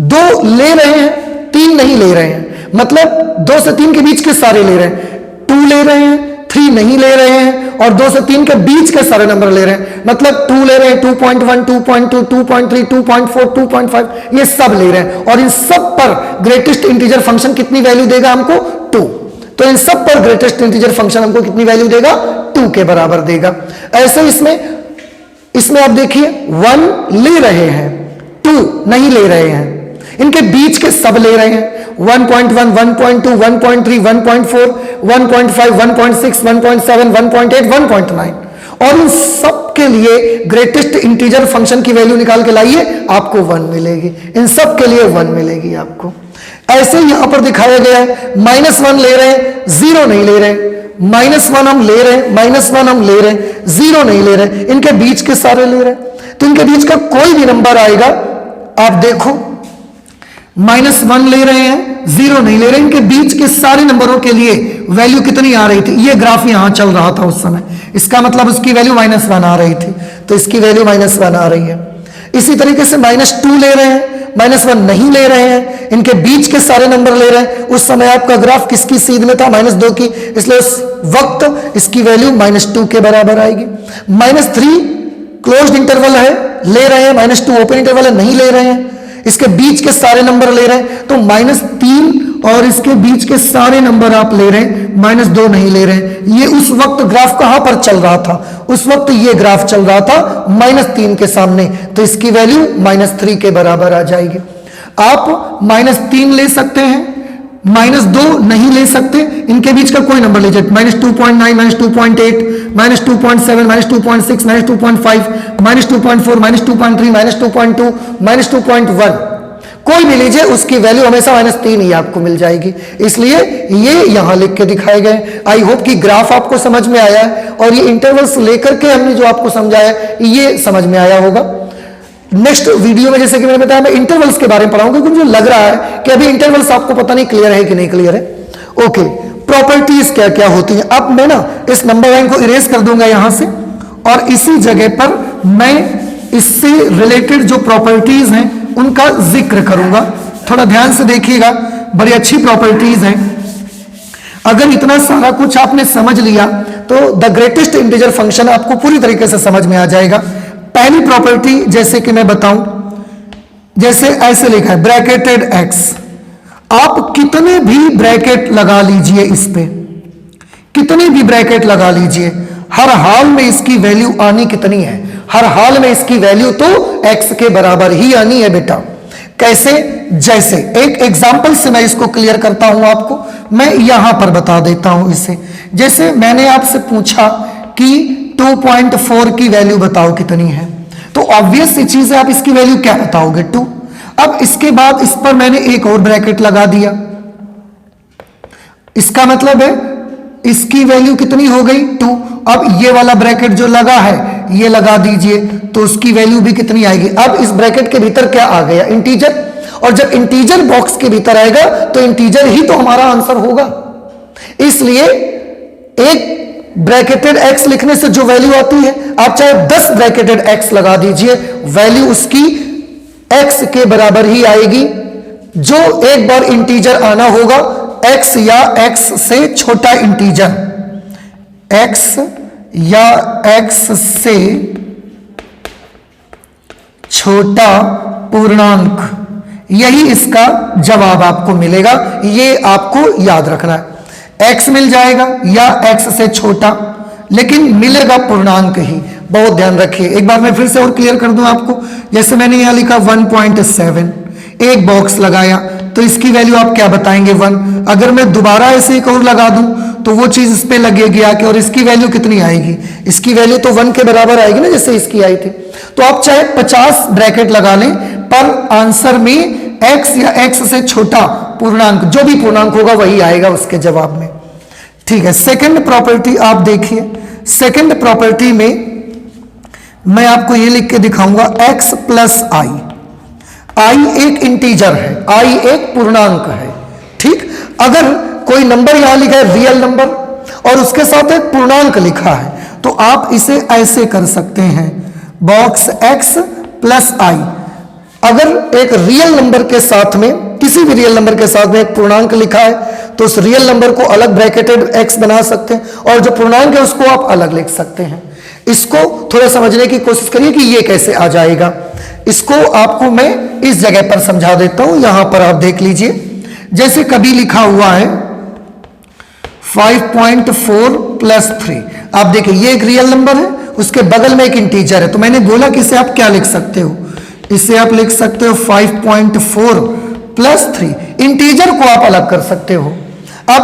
2 ले रहे हैं, 3 नहीं ले रहे हैं, मतलब 2 से 3 के बीच के सारे ले रहे हैं। 2 ले रहे हैं, 3 नहीं ले रहे हैं, और 2 से 3 के बीच के सारे नंबर ले रहे हैं, मतलब 2 ले रहे हैं, 2.1, 2.2, 2.3, 2.4, 2.5, ये सब ले रहे हैं। और इन सब पर ग्रेटेस्ट इंटीजर फंक्शन कितनी वैल्यू देगा हमको? 2। तो इन सब पर ग्रेटेस्ट इंटीजर फंक्शन हमको कितनी वैल्यू देगा? 2 के बराबर देगा। ऐसे इसमें आप देखिए 1 ले रहे हैं, 2 नहीं ले रहे हैं, इनके बीच के सब ले रहे हैं, 1.1, 1.2, 1.3, 1.4, 1.5, 1.6, 1.7, 1.8, 1.9, और इन सब के लिए ग्रेटेस्ट इंटीजर फंक्शन की वैल्यू निकाल के लाइए, आपको 1 मिलेगी। इन सब के लिए 1 मिलेगी आपको। ऐसे यहां पर दिखाया गया है, -1 ले रहे हैं, 0 नहीं ले रहे, -1 हम ले रहे हैं, -1 हम ले रहे हैं, 0 नहीं ले रहे, इनके बीच के सारे ले रहे हैं। तो इनके बीच का कोई भी नंबर आएगा, आप देखो -1 ले रहे हैं, 0 नहीं ले रहे, इनके बीच के सारे नंबरों के लिए वैल्यू कितनी आ रही थी? ये ग्राफ यहां चल रहा था उस समय, इसका मतलब उसकी वैल्यू -1 आ रही थी, तो इसकी वैल्यू -1 आ रही है। इसी तरीके से -2 ले रहे हैं, -1 नहीं ले रहे हैं, इनके बीच के सारे नंबर ले रहे हैं। उस समय आपका ग्राफ किसकी सीध में था? -2 की, इसलिए उस वक्त इसकी वैल्यू -2 के बराबर आएगी। -3 क्लोज्ड इंटरवल है, ले रहे हैं, -2 ओपन इंटरवल है, नहीं ले रहे हैं, इसके बीच के सारे नंबर ले रहे हैं, तो -3 और इसके बीच के सारे नंबर आप ले रहे हैं, -2 नहीं ले रहे हैं। ये उस वक्त ग्राफ कहां पर चल रहा था? उस वक्त ये ग्राफ चल रहा था -3 के सामने, तो इसकी वैल्यू -3 के बराबर आ जाएगी। आप -3 ले सकते हैं, -2 नहीं ले सकते, इनके बीच का कोई नंबर लीजिए, -2.9, -2.8, -2.7, -2.6, -2.5, -2.4, -2.3, -2.2, -2.1, कोई भी लीजिए, उसकी वैल्यू हमेशा -3 ही आपको मिल जाएगी। इसलिए ये यहां लिख के दिखाए गए। आई होप कि ग्राफ आपको समझ में आया है, और ये इंटरवल्स लेकर के हमने जो आपको समझाया ये समझ में आया होगा। नेक्स्ट वीडियो में जैसे कि मैंने बताया, मैं इंटरवल्स के बारे में पढ़ाऊंगा, क्योंकि मुझे लग रहा है कि अभी इंटरवल्स आपको पता नहीं क्लियर है कि नहीं क्लियर है। ओके, प्रॉपर्टीज क्या क्या होती है। अब मैं ना इस नंबर लाइन को इरेज कर दूंगा यहां से, और इसी जगह पर मैं इससे रिलेटेड जो प्रॉपर्टीज हैं उनका जिक्र करूंगा। थोड़ा ध्यान से देखिएगा, बड़ी अच्छी प्रॉपर्टीज हैं। अगर इतना सारा कुछ आपने समझ लिया तो द ग्रेटेस्ट इंटीजर फंक्शन आपको पूरी तरीके से समझ में आ जाएगा। पहली प्रॉपर्टी जैसे कि मैं बताऊं, जैसे ऐसे लिखा है ब्रैकेटेड एक्स, आप कितने भी ब्रैकेट लगा लीजिए, इस पे कितने भी ब्रैकेट लगा लीजिए, हर हाल में इसकी वैल्यू आनी कितनी है? हर हाल में इसकी वैल्यू तो x के बराबर ही आनी है बेटा। कैसे? जैसे एक एग्जांपल से मैं इसको क्लियर करता हूं आपको, मैं यहां पर बता देता हूं इसे। जैसे मैंने आपसे पूछा कि 2.4 की वैल्यू बताओ कितनी है, तो ऑब्वियस सी चीज है, आप इसकी वैल्यू क्या बताओगे? 2। अब इसके बाद इस पर मैंने एक और ब्रैकेट लगा दिया, इसका मतलब है इसकी वैल्यू कितनी हो गई? 2। अब ये वाला ब्रैकेट जो लगा है ये लगा दीजिए, तो उसकी वैल्यू भी कितनी आएगी? अब इस ब्रैकेट के भीतर क्या आ गया? इंटीजर। और जब इंटीजर बॉक्स के भीतर आएगा तो इंटीजर ही तो हमारा आंसर होगा। इसलिए एक ब्रैकेटेड x लिखने से जो वैल्यू आती है, आप चाहे 10 ब्रैकेटेड x लगा दीजिए, वैल्यू उसकी x के बराबर ही आएगी। जो एक बार इंटीजर आना होगा, x या x से छोटा इंटीजर, x या x से छोटा पूर्णांक, यही इसका जवाब आपको मिलेगा। ये आपको याद रखना है, x मिल जाएगा या x से छोटा, लेकिन मिलेगा पूर्णांक ही। बहुत ध्यान रखिए। एक बार मैं फिर से और क्लियर कर दूं आपको, जैसे मैंने यहां लिखा 1.7, एक बॉक्स लगाया, तो इसकी वैल्यू आप क्या बताएंगे? 1। अगर मैं दोबारा ऐसे एक और लगा दूं तो वो चीज इस पे लगेगी आके, और इसकी वैल्यू कितनी आएगी? इसकी वैल्यू तो 1 के बराबर आएगी ना, जैसे इसकी आई थी। तो आप चाहे 50 ब्रैकेट लगा लें, पर आंसर में x या x से छोटा पूर्णांक, जो भी पूर्णांक होगा वही आएगा उसके जवाब में। ठीक है, सेकंड प्रॉपर्टी आप देखिए। सेकंड प्रॉपर्टी में मैं आपको ये लिख के दिखाऊंगा x प्लस आई। आई एक इंटीजर है, आई एक पूर्णांक है, ठीक। अगर कोई नंबर यहां लिखा है रियल नंबर और उसके साथ एक पूर्णांक लिखा है तो आप इसे ऐसे कर सकते हैं, बॉक्स x प्लस आई। अगर एक रियल नंबर के साथ में, किसी भी रियल नंबर के साथ में एक पूर्णांक लिखा है तो उस रियल नंबर को अलग ब्रैकेटेड x बना सकते हैं और जो पूर्णांक है उसको आप अलग लिख सकते हैं। इसको थोड़ा समझने की कोशिश करिए कि ये कैसे आ जाएगा। इसको आपको मैं इस जगह पर समझा देता हूं, यहां पर आप देख लीजिए। जैसे कभी लिखा हुआ है 5.4 प्लस 3, आप देखिए ये एक रियल नंबर है, उसके बगल में एक इंटीजर है, तो मैंने बोला कि इसे आप क्या लिख सकते हो, इसे आप लिख सकते हो 5.4 प्लस 3। इंटीजर को आप अलग कर सकते हो। अब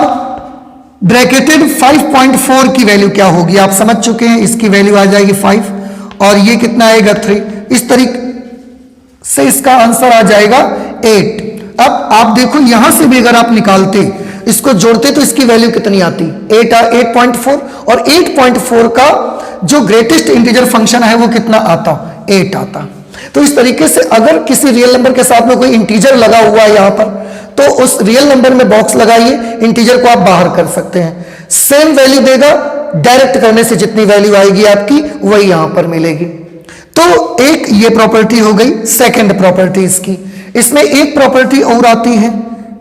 ब्रैकेटेड 5.4 की वैल्यू क्या होगी आप समझ चुके हैं, इसकी वैल्यू आ जाएगी 5 और ये कितना आएगा 3। इस तरीके से इसका आंसर आ जाएगा 8। अब आप देखो यहां से भी अगर आप निकालते, इसको जोड़ते तो इसकी वैल्यू कितनी आती, 8.4 और 8.4 का जो ग्रेटेस्ट इंटीजर फंक्शन है वो कितना आता, 8 आता। तो इस तरीके से अगर किसी रियल नंबर के साथ में कोई इंटीजर लगा हुआ है यहां पर तो उस रियल नंबर में बॉक्स लगाइए, इंटीजर को आप बाहर कर सकते हैं, सेम वैल्यू देगा, डायरेक्ट करने से जितनी वैल्यू आएगी आपकी वही यहां पर मिलेगी। तो एक ये प्रॉपर्टी हो गई सेकंड प्रॉपर्टी इसकी। इसमें एक प्रॉपर्टी और आती है,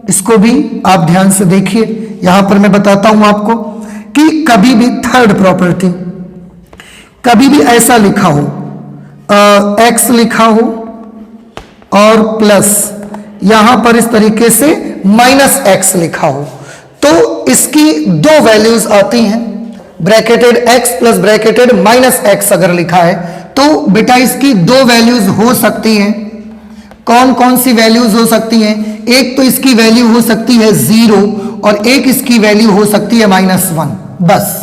इसको भी आप ध्यान से देखिए, यहां पर मैं बताता हूं आपको कि कभी भी थर्ड प्रॉपर्टी, कभी भी ऐसा लिखा हो x लिखा हो और प्लस यहां पर इस तरीके से -x लिखा हो तो इसकी दो वैल्यूज आती हैं, bracketed x plus bracketed -x अगर लिखा है तो बेटा इसकी दो वैल्यूज हो सकती हैं। कौन कौन सी वैल्यूज हो सकती हैं, एक तो इसकी वैल्यू हो सकती है 0 और एक इसकी वैल्यू हो सकती है -1, बस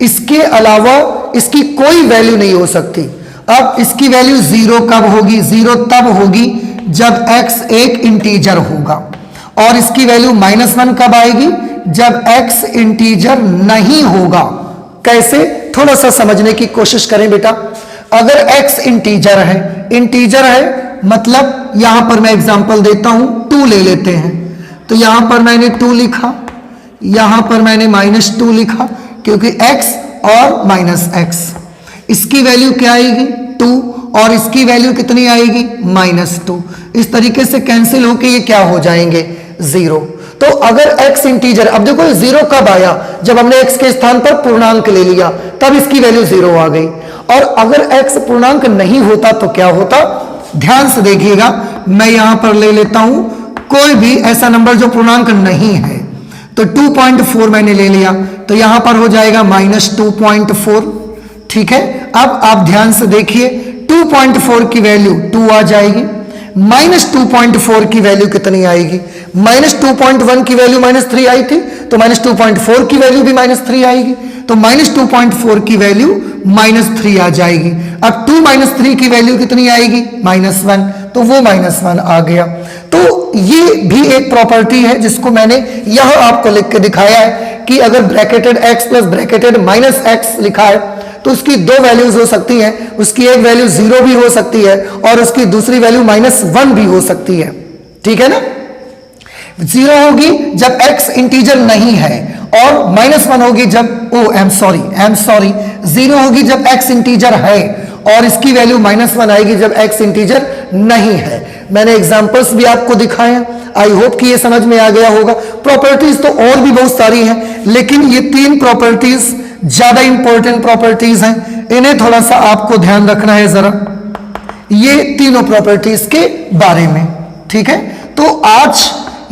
इसके अलावा इसकी कोई वैल्यू नहीं हो सकती। अब इसकी वैल्यू 0 कब होगी, 0 तब होगी जब x एक इंटीजर होगा और इसकी वैल्यू -1 कब आएगी, जब x इंटीजर नहीं होगा। कैसे, थोड़ा सा समझने की कोशिश करें बेटा। अगर x इंटीजर है मतलब यहां पर मैं एग्जांपल देता हूं, 2 ले लेते हैं, तो यहां पर मैंने 2 लिखा, यहां पर मैंने -2 लिखा क्योंकि x और -x, इसकी वैल्यू क्या आएगी 2 और इसकी वैल्यू कितनी आएगी -2। इस तरीके से कैंसिल होके ये क्या हो जाएंगे 0। तो अगर x इंटीजर, अब देखो 0 कब आया, जब हमने x के स्थान पर पूर्णांक ले लिया तब इसकी वैल्यू 0 आ गई। और अगर x पूर्णांक नहीं होता तो क्या होता, ध्यान से देखिएगा, मैं यहां पर ले लेता हूं कोई भी ऐसा नंबर जो पूर्णांक नहीं है, तो 2.4 मैंने ले लिया तो यहां पर हो जाएगा -2.4, ठीक है। अब आप ध्यान से देखिए 2.4 की वैल्यू 2 आ जाएगी, -2.4 की वैल्यू कितनी आएगी, -2.1 की वैल्यू -3 आई थी तो -2.4 की वैल्यू भी -3 आएगी, तो -2.4 की वैल्यू -3 आ जाएगी। अब 2 - 3 की वैल्यू कितनी आएगी -1, तो वो -1 आ गया। तो ये भी एक प्रॉपर्टी है जिसको मैंने यहां आपको लिख के दिखाया है कि अगर bracketed x plus bracketed -x लिखा है तो उसकी दो वैल्यूज हो सकती हैं, उसकी एक वैल्यू 0 भी हो सकती है और उसकी दूसरी वैल्यू -1 भी हो सकती है, ठीक है ना। 0 होगी जब x इंटीजर नहीं है और -1 होगी जब आई एम सॉरी 0 होगी जब x इंटीजर है और इसकी वैल्यू -1 आएगी जब x इंटीजर नहीं है। मैंने एग्जांपल्स भी आपको दिखाए हैं, आई होप कि ये समझ में आ गया होगा। प्रॉपर्टीज तो और भी बहुत सारी हैं लेकिन ये 3 प्रॉपर्टीज ज्यादा इंपॉर्टेंट प्रॉपर्टीज हैं, इन्हें थोड़ा सा आपको ध्यान रखना है जरा, ये तीनों प्रॉपर्टीज के बारे में, ठीक है। तो आज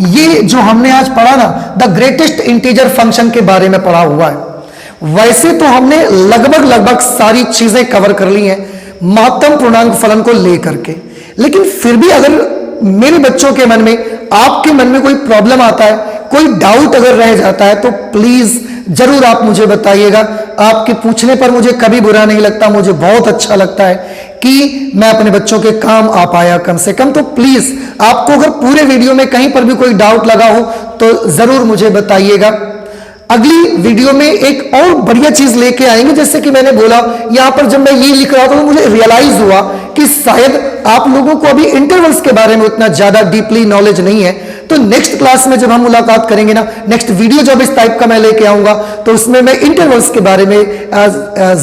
ये जो हमने आज पढ़ा ना, द ग्रेटेस्ट इंटीजर फंक्शन के बारे में पढ़ा हुआ है। वैसे तो हमने लगभग सारी चीजें कवर कर ली हैं महत्तम पूर्णांक फलन को लेकर के, लेकिन फिर भी अगर मेरे बच्चों के मन में, आपके मन में कोई प्रॉब्लम आता है, कोई डाउट अगर रह जाता है तो प्लीज जरूर आप मुझे बताइएगा। आपके पूछने पर मुझे कभी बुरा नहीं लगता, मुझे बहुत अच्छा लगता है कि मैं अपने बच्चों के काम आ पाया कम से कम। तो प्लीज आपको अगर पूरे वीडियो में कहीं पर भी कोई डाउट लगा हो तो जरूर मुझे बताइएगा। अगली वीडियो में एक और बढ़िया चीज लेके आएंगे। जैसे कि मैंने बोला, यहां पर जब मैं ये लिख रहा था तो मुझे रियलाइज हुआ कि शायद आप लोगों को अभी इंटरवल्स के बारे में उतना ज्यादा डीपली नॉलेज नहीं है। तो नेक्स्ट क्लास में जब हम मुलाकात करेंगे ना, नेक्स्ट वीडियो जब इस टाइप का मैं लेके आऊंगा, तो उसमें मैं इंटरवल्स के बारे में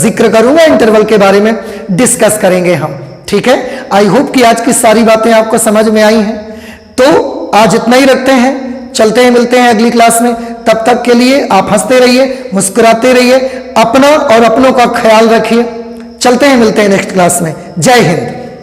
जिक्र करूंगा, इंटरवल के बारे में डिस्कस करेंगे हम। ठीक है, आई होप कि आज की सारी बातें आपको समझ में आई हैं। तो आज इतना ही रखते हैं, चलते हैं, मिलते हैं अगली क्लास में। तब तक के लिए आप हंसते रहिए, मुस्कुराते रहिए, अपना और अपनों का ख्याल रखिए। चलते हैं, मिलते हैं नेक्स्ट क्लास में। जय हिंद।